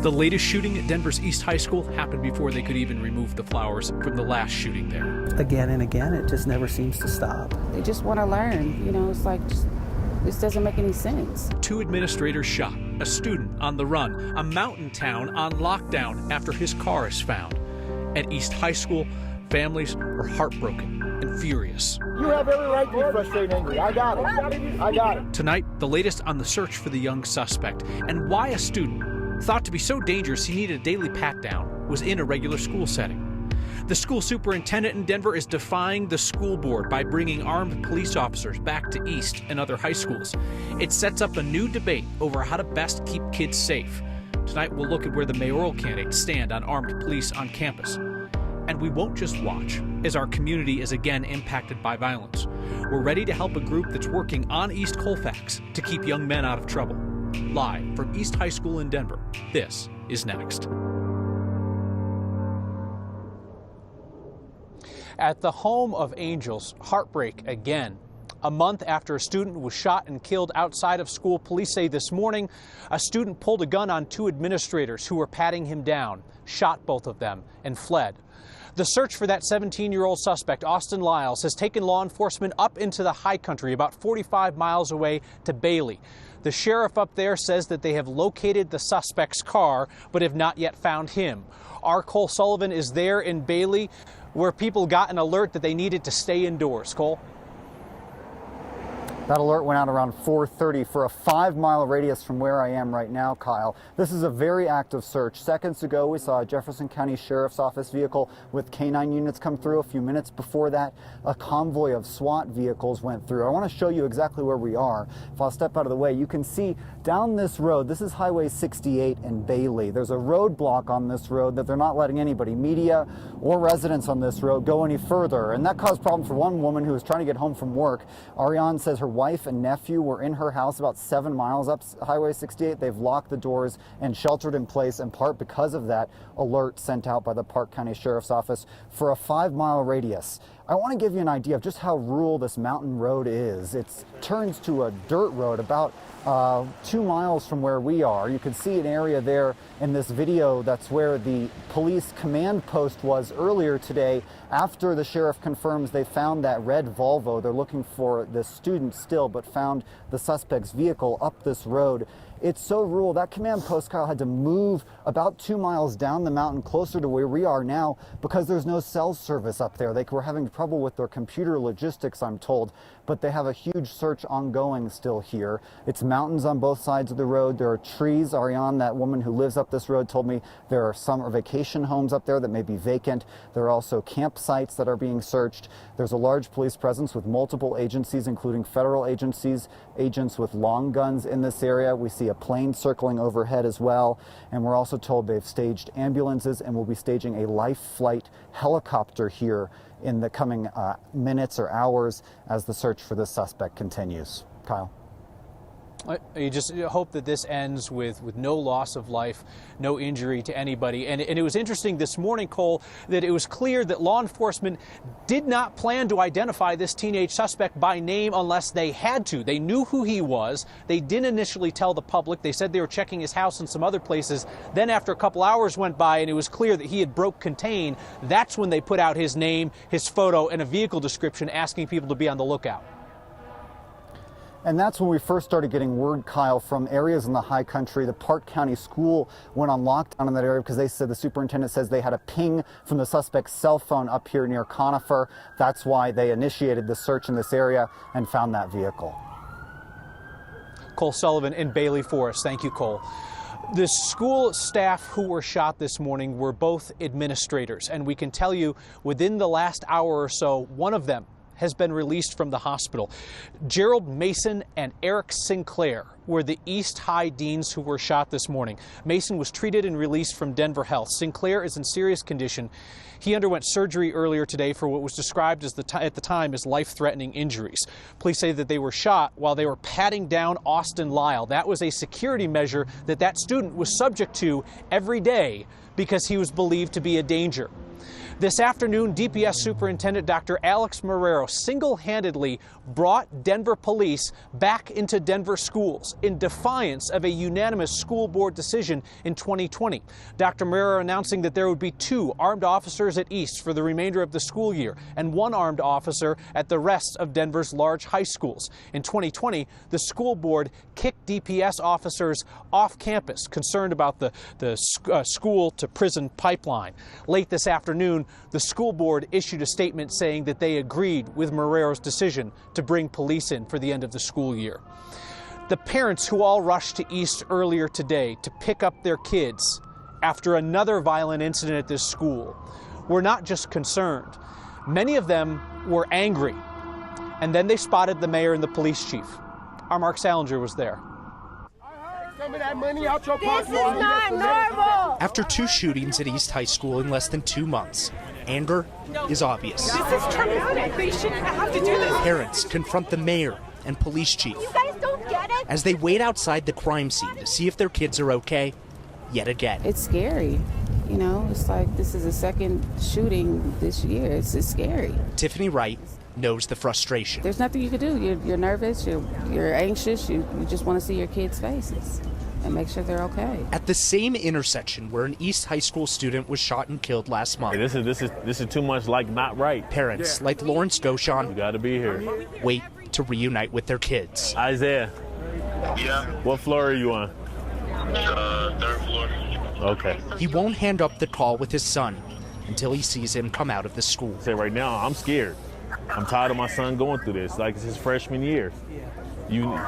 The latest shooting at Denver's East High School happened before they could even remove the flowers from the last shooting there. Again and again, it just never seems to stop. They just want to learn, it's like, this doesn't make any sense. 2 administrators shot, a student on the run, a mountain town on lockdown after his car is found. At East High School, families are heartbroken and furious. You have every right to be frustrated and angry. I got it. Tonight, the latest on the search for the young suspect and why a student, thought to be so dangerous he needed a daily pat-down, was in a regular school setting. The school superintendent in Denver is defying the school board by bringing armed police officers back to East and other high schools. It sets up a new debate over how to best keep kids safe. Tonight, we'll look at where the mayoral candidates stand on armed police on campus. And we won't just watch as our community is again impacted by violence. We're ready to help a group that's working on East Colfax to keep young men out of trouble. Live from East High School in Denver, this is Next. At the home of Angels, heartbreak again. A month after a student was shot and killed outside of school, police say this morning a student pulled a gun on 2 administrators who were patting him down, shot both of them, and fled. The search for that 17-year-old suspect, Austin Lyles, has taken law enforcement up into the high country, about 45 miles away to Bailey. The sheriff up there says that they have located the suspect's car, but have not yet found him. Our Cole Sullivan is there in Bailey, where people got an alert that they needed to stay indoors. Cole? That alert went out around 4:30 for a 5-mile radius from where I am right now, Kyle. This is a very active search. Seconds ago, we saw a Jefferson County Sheriff's Office vehicle with K-9 units come through. A few minutes before that, a convoy of SWAT vehicles went through. I want to show you exactly where we are. If I'll step out of the way, you can see down this road, this is Highway 68 in Bailey. There's a roadblock on this road that they're not letting anybody, media or residents on this road, go any further. And that caused problems for one woman who was trying to get home from work. Ariane says her wife and nephew were in her house about 7 miles up Highway 68. They've locked the doors and sheltered in place, in part because of that alert sent out by the Park County Sheriff's Office for a 5-mile radius. I want to give you an idea of just how rural this mountain road is. It turns to a dirt road about 2 miles from where we are. You can see an area there in this video. That's where the police command post was earlier today. After the sheriff confirms they found that red Volvo, they're looking for the student still, but found the suspect's vehicle up this road. It's so rural. That command post, Kyle, had to move about 2 miles down the mountain closer to where we are now because there's no cell service up there. They were having trouble with their computer logistics, I'm told, but they have a huge search ongoing still here. It's mountains on both sides of the road. There are trees. Ariane, that woman who lives up this road, told me there are summer vacation homes up there that may be vacant. There are also campsites that are being searched. There's a large police presence with multiple agencies, including federal agencies, agents with long guns in this area. We see a plane circling overhead as well. And we're also told they've staged ambulances and will be staging a life flight helicopter here in the coming minutes or hours as the search for this suspect continues. Kyle. You just hope that this ends with no loss of life, no injury to anybody. And it was interesting this morning, Cole, that it was clear that law enforcement did not plan to identify this teenage suspect by name unless they had to. They knew who he was. They didn't initially tell the public. They said they were checking his house and some other places. Then after a couple hours went by and it was clear that he had broke contain, that's when they put out his name, his photo, and a vehicle description asking people to be on the lookout. And that's when we first started getting word, Kyle, from areas in the high country. The Park County School went on lockdown in that area because they said, the superintendent says they had a ping from the suspect's cell phone up here near Conifer. That's why they initiated the search in this area and found that vehicle. Cole Sullivan in Bailey Forest. Thank you, Cole. The school staff who were shot this morning were both administrators, and we can tell you within the last hour or so, one of them has been released from the hospital. Gerald Mason and Eric Sinclair were the East High deans who were shot this morning. Mason was treated and released from Denver Health. Sinclair is in serious condition. He underwent surgery earlier today for what was described as at the time as life-threatening injuries. Police say that they were shot while they were patting down Austin Lyle. That was a security measure that student was subject to every day because he was believed to be a danger. This afternoon, DPS Superintendent Dr. Alex Marrero single-handedly brought Denver police back into Denver schools in defiance of a unanimous school board decision in 2020. Dr. Marrero announcing that there would be 2 armed officers at East for the remainder of the school year and 1 armed officer at the rest of Denver's large high schools. In 2020, the school board kicked DPS officers off campus, concerned about the school to prison pipeline. Late this afternoon, the school board issued a statement saying that they agreed with Marrero's decision to bring police in for the end of the school year. The parents who all rushed to East earlier today to pick up their kids after another violent incident at this school were not just concerned. Many of them were angry. And then they spotted the mayor and the police chief. Our Mark Salinger was there. Some of that money out your This is not normal. After 2 shootings at East High School in less than 2 months, anger is obvious. This is traumatic. They shouldn't have to do this. Parents confront the mayor and police chief You guys don't get it? as they wait outside the crime scene to see if their kids are okay yet again. It's scary. You know, it's like this is a second shooting this year. It's scary. Tiffany Wright knows the frustration. There's nothing you can do. You're nervous, you're anxious, you just want to see your kids' faces and make sure they're okay. At the same intersection where an East High School student was shot and killed last month, This is too much like not right. parents like Lawrence Gauchon You got to be here. wait to reunite with their kids. Isaiah, Yeah, what floor are you on? 3rd floor. Okay. He won't hand up the call with his son until he sees him come out of the school. Say right now, I'm scared. I'm tired of my son going through this. Like it's his freshman year.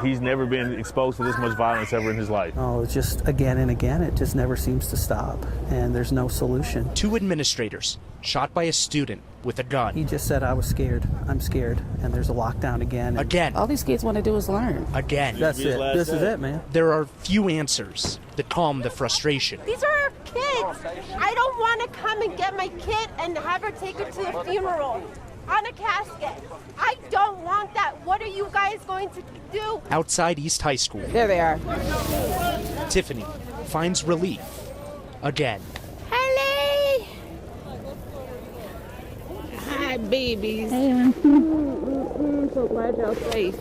He's never been exposed to this much violence ever in his life. Oh, it's just again and again, it just never seems to stop, and there's no solution. 2 administrators shot by a student with a gun. He just said, I was scared, I'm scared, and there's a lockdown again. Again. All these kids want to do is learn. Again. That's it. This is it, man. There are few answers that calm the frustration. These are our kids. I don't want to come and get my kid and have her take her to the funeral on a casket. I don't want that. What are you guys going to do? Outside East High School, There they are. Tiffany finds relief again. Hello. Hi, babies. So glad y'all safe.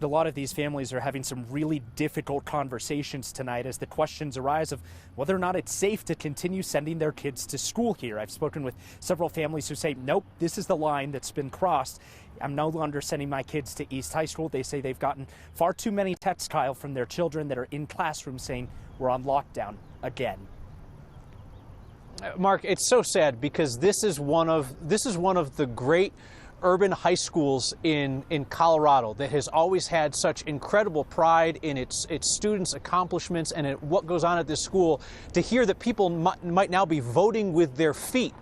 A lot of these families are having some really difficult conversations tonight as the questions arise of whether or not it's safe to continue sending their kids to school here. I've spoken with several families who say, nope, this is the line that's been crossed. I'm no longer sending my kids to East High School. They say they've gotten far too many texts, Kyle, from their children that are in classrooms saying we're on lockdown again. Mark, it's so sad because this is one of the great urban high schools in Colorado that has always had such incredible pride in its students' accomplishments and in what goes on at this school. To hear that people might now be voting with their feet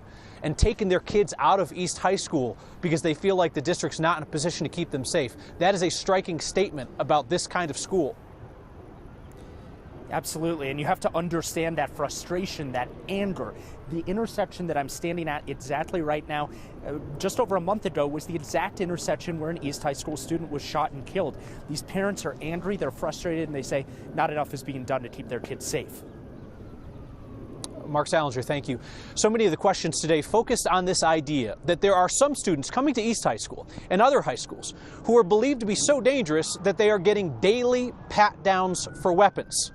and taking their kids out of East High School because they feel like the district's not in a position to keep them safe, that is a striking statement about this kind of school. Absolutely, and you have to understand that frustration, that anger. The intersection that I'm standing at exactly right now, just over a month ago, was the exact intersection where an East High School student was shot and killed. These parents are angry, they're frustrated, and they say not enough is being done to keep their kids safe. Mark Salinger, thank you. So many of the questions today focused on this idea that there are some students coming to East High School and other high schools who are believed to be so dangerous that they are getting daily pat-downs for weapons.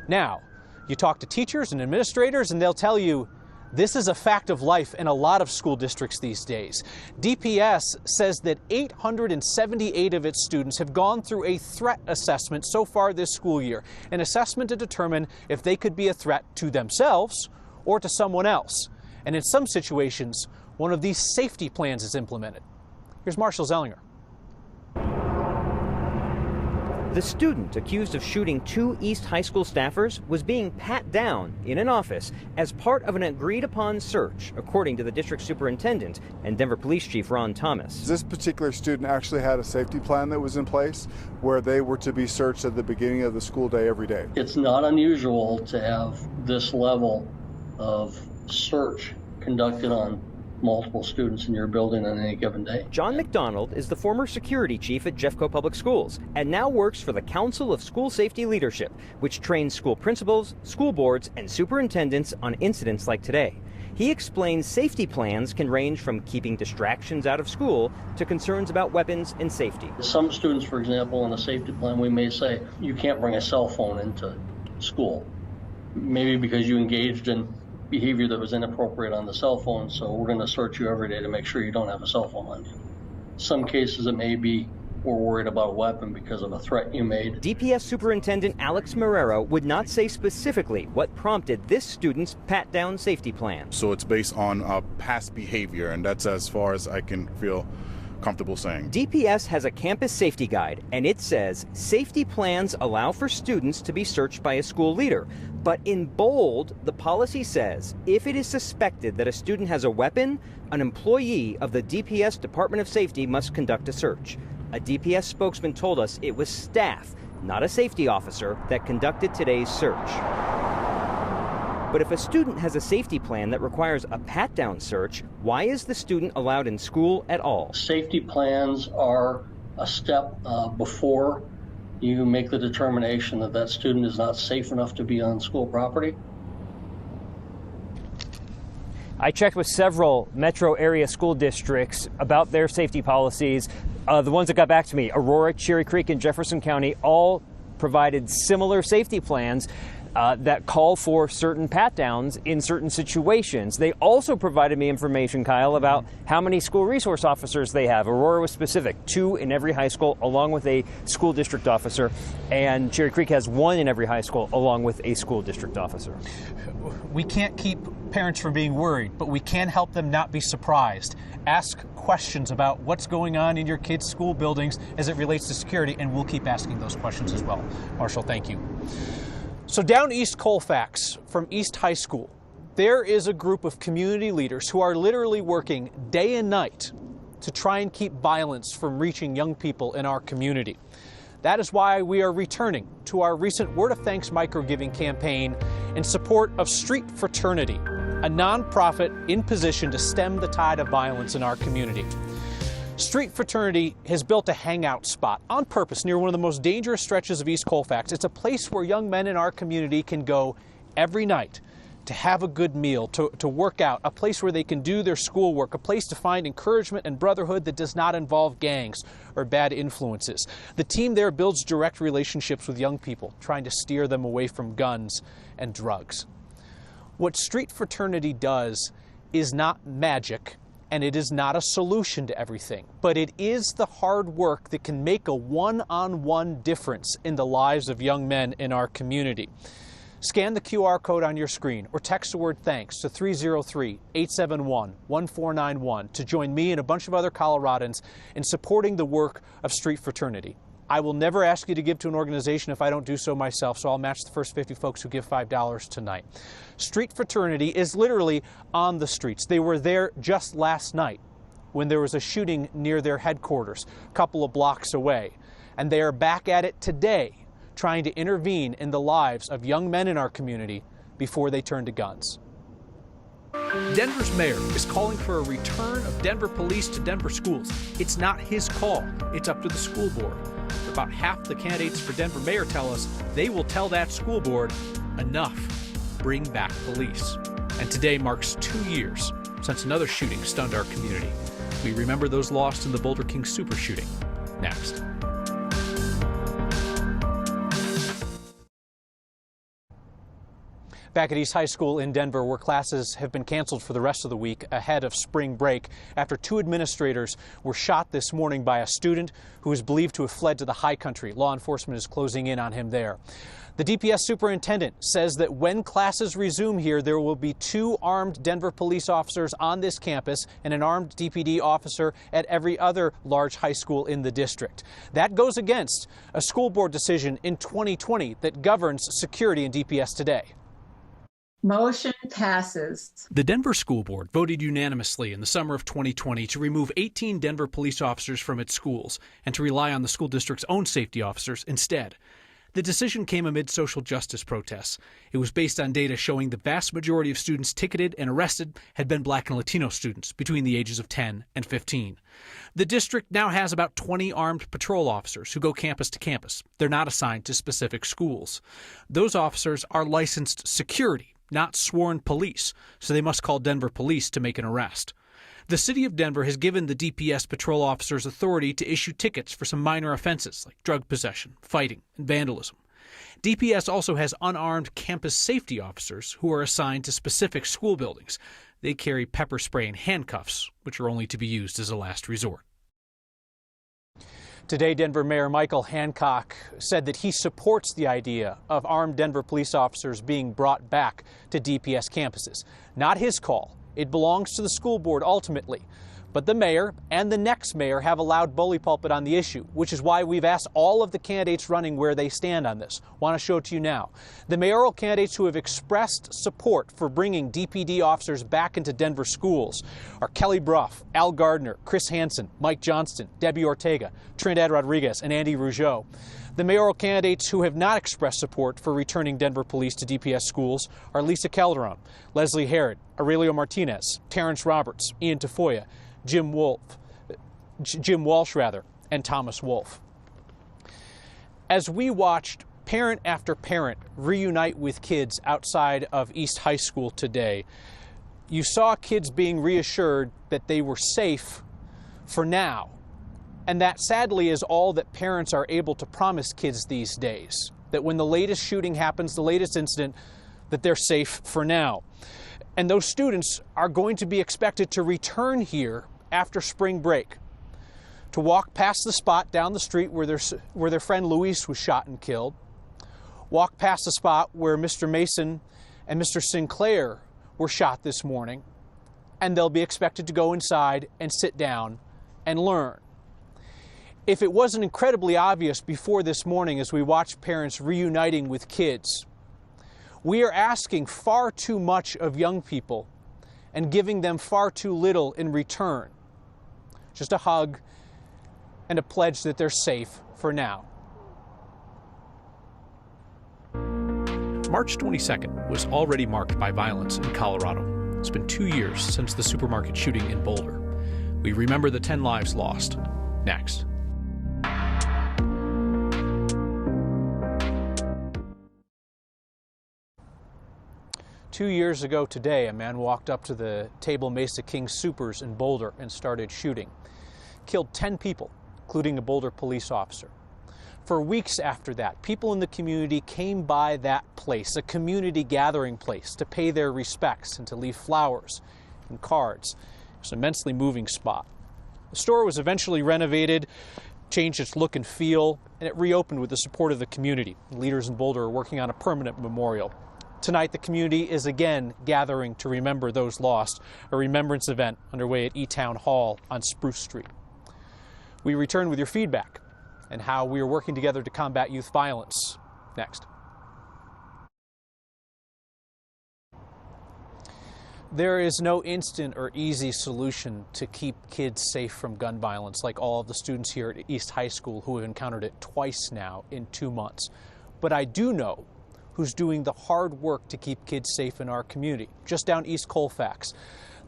Now, you talk to teachers and administrators and they'll tell you this is a fact of life in a lot of school districts these days. DPS says that 878 of its students have gone through a threat assessment so far this school year, an assessment to determine if they could be a threat to themselves or to someone else. And in some situations, one of these safety plans is implemented. Here's Marshall Zellinger. The student accused of shooting 2 East High School staffers was being pat down in an office as part of an agreed-upon search, according to the district superintendent and Denver Police Chief Ron Thomas. This particular student actually had a safety plan that was in place where they were to be searched at the beginning of the school day every day. It's not unusual to have this level of search conducted on multiple students in your building on any given day. John McDonald is the former security chief at Jeffco Public Schools and now works for the Council of School Safety Leadership, which trains school principals, school boards, and superintendents on incidents like today. He explains safety plans can range from keeping distractions out of school to concerns about weapons and safety. Some students, for example, in a safety plan, we may say, you can't bring a cell phone into school. Maybe because you engaged in behavior that was inappropriate on the cell phone, so we're going to search you every day to make sure you don't have a cell phone on you. Some cases it may be we're worried about a weapon because of a threat you made. DPS Superintendent Alex Marrero would not say specifically what prompted this student's pat-down safety plan. So it's based on past behavior, and that's as far as I can feel comfortable saying. DPS has a campus safety guide, and it says safety plans allow for students to be searched by a school leader. But in bold, the policy says if it is suspected that a student has a weapon, an employee of the DPS Department of Safety must conduct a search. A DPS spokesman told us it was staff, not a safety officer, that conducted today's search. But if a student has a safety plan that requires a pat-down search, why is the student allowed in school at all? Safety plans are a step before you make the determination that that student is not safe enough to be on school property. I checked with several metro area school districts about their safety policies. The ones that got back to me, Aurora, Cherry Creek, and Jefferson County, all provided similar safety plans that call for certain pat-downs in certain situations. They also provided me information, Kyle, about how many school resource officers they have. Aurora was specific, 2 in every high school, along with a school district officer, and Cherry Creek has 1 in every high school, along with a school district officer. We can't keep parents from being worried, but we can help them not be surprised. Ask questions about what's going on in your kids' school buildings as it relates to security, and we'll keep asking those questions as well. Marshall, thank you. So down East Colfax from East High School, there is a group of community leaders who are literally working day and night to try and keep violence from reaching young people in our community. That is why we are returning to our recent Word of Thanks micro-giving campaign in support of Street Fraternity, a nonprofit in position to stem the tide of violence in our community. Street Fraternity has built a hangout spot on purpose near one of the most dangerous stretches of East Colfax. It's a place where young men in our community can go every night to have a good meal, to work out, a place where they can do their schoolwork, a place to find encouragement and brotherhood that does not involve gangs or bad influences. The team there builds direct relationships with young people, trying to steer them away from guns and drugs. What Street Fraternity does is not magic, and it is not a solution to everything, but it is the hard work that can make a one-on-one difference in the lives of young men in our community. Scan the QR code on your screen or text the word thanks to 303-871-1491 to join me and a bunch of other Coloradans in supporting the work of Street Fraternity. I will never ask you to give to an organization if I don't do so myself, so I'll match the first 50 folks who give $5 tonight. Street Fraternity is literally on the streets. They were there just last night when there was a shooting near their headquarters, a couple of blocks away. And they are back at it today, trying to intervene in the lives of young men in our community before they turn to guns. Denver's mayor is calling for a return of Denver police to Denver schools. It's not his call. It's up to the school board. About half the candidates for Denver mayor tell us they will tell that school board, enough, bring back police. And today marks 2 years since another shooting stunned our community. We remember those lost in the Boulder King super shooting. Next. Back at East High School in Denver, where classes have been canceled for the rest of the week ahead of spring break after 2 administrators were shot this morning by a student who is believed to have fled to the high country. Law enforcement is closing in on him there. The DPS superintendent says that when classes resume here, there will be 2 armed Denver police officers on this campus and an armed DPD officer at every other large high school in the district. That goes against a school board decision in 2020 that governs security in DPS today. Motion passes. The Denver School Board voted unanimously in the summer of 2020 to remove 18 Denver police officers from its schools and to rely on the school district's own safety officers instead. The decision came amid social justice protests. It was based on data showing the vast majority of students ticketed and arrested had been Black and Latino students between the ages of 10 and 15. The district now has about 20 armed patrol officers who go campus to campus. They're not assigned to specific schools. Those officers are licensed security, not sworn police, so they must call Denver police to make an arrest. The city of Denver has given the DPS patrol officers authority to issue tickets for some minor offenses like drug possession, fighting, and vandalism. DPS also has unarmed campus safety officers who are assigned to specific school buildings. They carry pepper spray and handcuffs, which are only to be used as a last resort. Today, Denver Mayor Michael Hancock said that he supports the idea of armed Denver police officers being brought back to DPS campuses. Not his call. It belongs to the school board ultimately. But the mayor and the next mayor have a loud bully pulpit on the issue, which is why we've asked all of the candidates running where they stand on this. Want to show it to you now. The mayoral candidates who have expressed support for bringing DPD officers back into Denver schools are Kelly Brough, Al Gardner, Chris Hansen, Mike Johnston, Debbie Ortega, Trinidad Rodriguez, and Andy Rougeau. The mayoral candidates who have not expressed support for returning Denver police to DPS schools are Lisa Calderon, Leslie Herod, Aurelio Martinez, Terrence Roberts, Ian Tafoya, Jim Walsh, and Thomas Wolf. As we watched parent after parent reunite with kids outside of East High School today, you saw kids being reassured that they were safe for now. And that sadly is all that parents are able to promise kids these days. That when the latest shooting happens, the latest incident, that they're safe for now. And those students are going to be expected to return here after spring break, to walk past the spot down the street where their friend Luis was shot and killed, walk past the spot where Mr. Mason and Mr. Sinclair were shot this morning, and they'll be expected to go inside and sit down and learn. If it wasn't incredibly obvious before this morning as we watched parents reuniting with kids, we are asking far too much of young people and giving them far too little in return. Just a hug and a pledge that they're safe for now. March 22nd was already marked by violence in Colorado. It's been 2 years since the supermarket shooting in Boulder. We remember the 10 lives lost. Next. Two years ago today, a man walked up to the Table Mesa King Supers in Boulder and started shooting. Killed 10 people, including a Boulder police officer. For weeks after that, people in the community came by that place, a community gathering place, to pay their respects and to leave flowers and cards. It was an immensely moving spot. The store was eventually renovated, changed its look and feel, and it reopened with the support of the community. Leaders in Boulder are working on a permanent memorial. Tonight, the community is again gathering to remember those lost, a remembrance event underway at E-Town Hall on Spruce Street. We return with your feedback and how we are working together to combat youth violence. Next. There is no instant or easy solution to keep kids safe from gun violence, like all of the students here at East High School who have encountered it twice now in 2 months. But I do know who's doing the hard work to keep kids safe in our community. Just down East Colfax,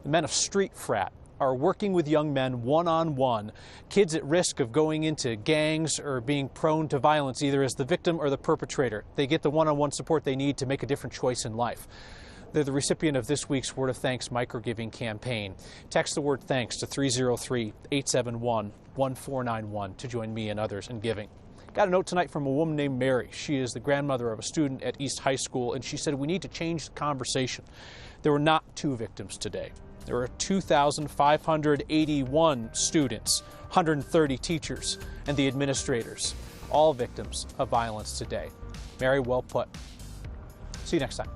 the men of Street Frat are working with young men one-on-one, kids at risk of going into gangs or being prone to violence, either as the victim or the perpetrator. They get the one-on-one support they need to make a different choice in life. They're the recipient of this week's Word of Thanks microgiving campaign. Text the word thanks to 303-871-1491 to join me and others in giving. Got a note tonight from a woman named Mary. She is the grandmother of a student at East High School, and she said we need to change the conversation. There were not 2 victims today. There were 2,581 students, 130 teachers, and the administrators, all victims of violence today. Mary, well put. See you next time.